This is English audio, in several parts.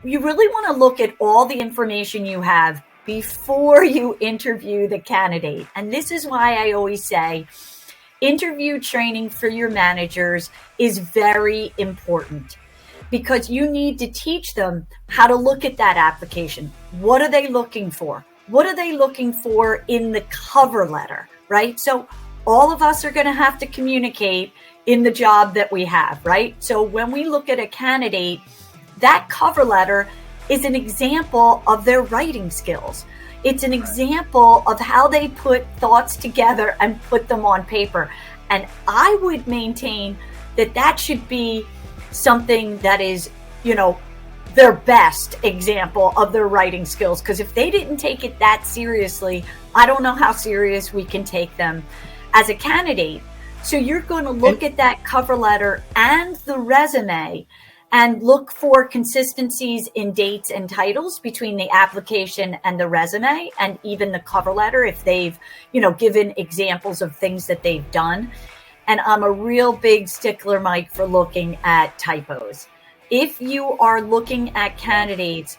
you really want to look at all the information you have before you interview the candidate. And this is why I always say interview training for your managers is very important, because you need to teach them how to look at that application. What are they looking for? What are they looking for in the cover letter, right? So all of us are going to have to communicate in the job that we have, right? So when we look at a candidate, that cover letter is an example of their writing skills. It's an example of how they put thoughts together and put them on paper. And I would maintain that that should be something that is, their best example of their writing skills. Because if they didn't take it that seriously, I don't know how serious we can take them as a candidate. So you're going to look at that cover letter and the resume and look for consistencies in dates and titles between the application and the resume, and even the cover letter if they've, given examples of things that they've done. And I'm a real big stickler, Mike, for looking at typos. If you are looking at candidates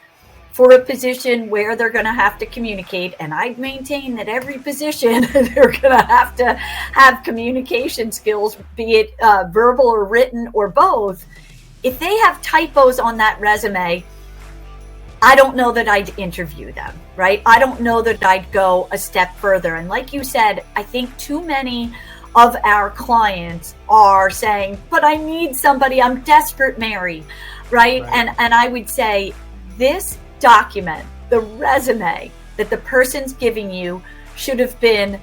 for a position where they're going to have to communicate, and I maintain that every position they're going to have communication skills, be it verbal or written or both. If they have typos on that resume, I don't know that I'd interview them, right? I don't know that I'd go a step further. And like you said, I think too many of our clients are saying, but I need somebody, I'm desperate, Mary, right? And I would say this document, the resume that the person's giving you, should have been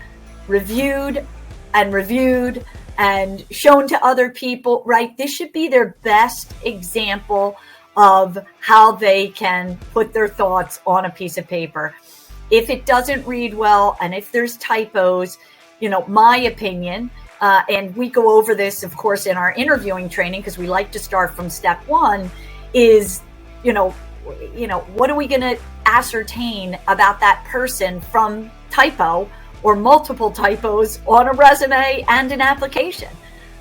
reviewed and shown to other people, right? This should be their best example of how they can put their thoughts on a piece of paper. If it doesn't read well, and if there's typos, my opinion, and we go over this, of course, in our interviewing training, because we like to start from step one, is, what are we going to ascertain about that person from typo or multiple typos on a resume and an application?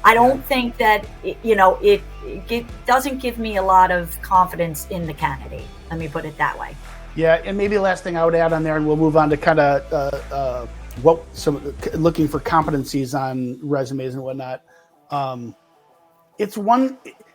I don't think that, it doesn't give me a lot of confidence in the candidate. Let me put it that way. Yeah, and maybe the last thing I would add on there, and we'll move on to kind of looking for competencies on resumes and whatnot.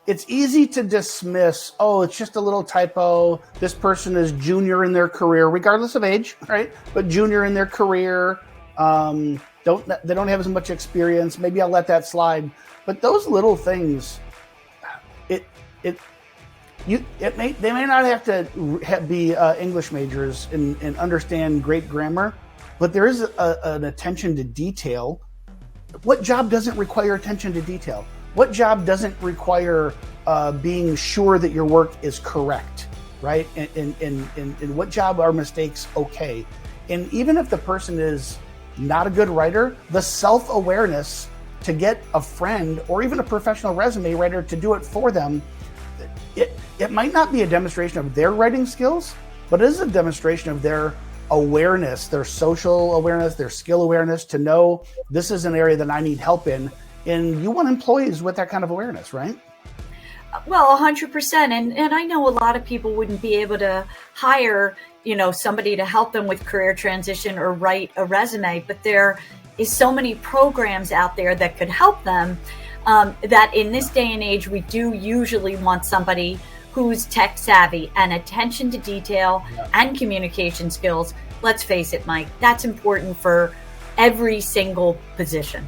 It's easy to dismiss, it's just a little typo. This person is junior in their career, regardless of age, right? But junior in their career, they don't have as much experience. Maybe I'll let that slide. But those little things, they may not have to be English majors and understand great grammar, but there is an attention to detail. What job doesn't require attention to detail? What job doesn't require being sure that your work is correct, right? And what job are mistakes okay? And even if the person is not a good writer, the self-awareness to get a friend or even a professional resume writer to do it for them, it might not be a demonstration of their writing skills, but it is a demonstration of their awareness, their social awareness, their skill awareness, to know this is an area that I need help in. And you want employees with that kind of awareness, right? Well, 100%. And I know a lot of people wouldn't be able to hire, somebody to help them with career transition or write a resume, but there is so many programs out there that could help them, that in this day and age, we do usually want somebody who's tech savvy and attention to detail and communication skills. Let's face it, Mike, that's important for every single position.